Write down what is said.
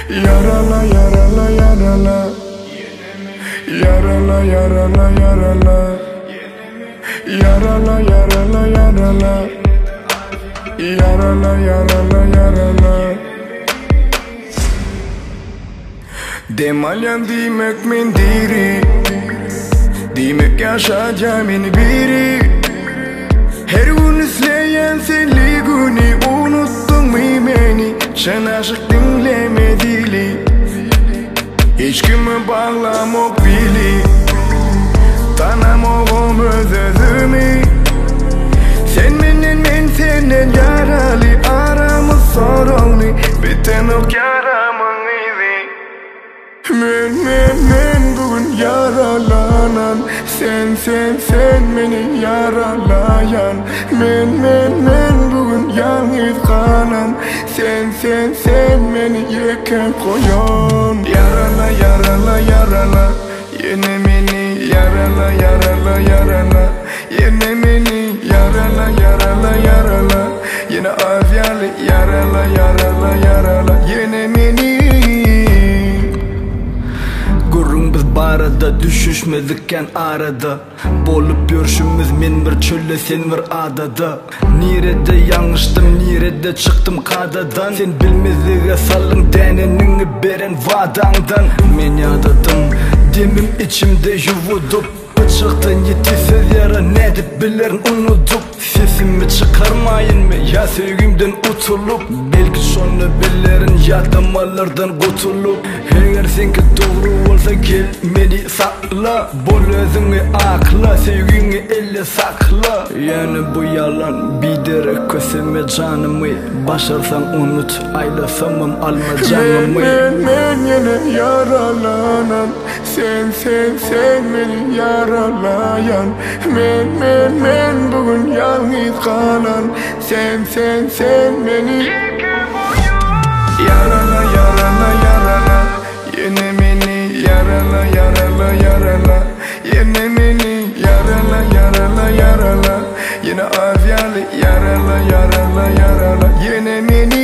Yarala yarala yarala, yarala yarala yarala, yarala yarala yarala, yarala yarala yarala. Demalyan demek mendiri, demek yaşayacağımın biri. Her gün izleyen senli günü unuttun mu beni? Sen aşık dinlemedili, hiç kimi bağlamak bili. Tanamağım özümü, sen benden ben senden yaralı. Aramız sorunlu, biten ok yaramın izi. Men bugün yaralanan, sen beni yaralayan. Men bugün yalnız kalan, sen beni yeken koyan. Yarala yarala yarala, yine beni yarala yarala yarala, yine beni yarala yarala yarala, yine afyalı yarala yarala yarala, yine beni. Barada düşüşmedikken arada, bolup görüşümüz men bir çölle sen bir adada. Nirede yanlıştım, nirede çıktım kadadan. Sen bilmezliğe salın denenini beren vadandan. Men yadadım, demim içimde yuvudup, bıçaktan yetisiz yara nedip bilerin unutup. Sesimi çıkarmayın mı ya sevgimden utulup, belki sonra bilerin yadamalardan kurtulup. Eğer senki doğru olsa gel beni sakla, bol özünü akla, sevgini elle sakla. Yani bu yalan bir köseme canımı, başarsan unut aylasamam alma canımı. Men yine yaralanan, sen beni yaralayan. Men bugün yalnız kalan, sen beni yarala yarala yarala, yine beni yarala yarala yarala, yine beni yarala yarala yarala, yine afyalı yarala yarala yarala, yine beni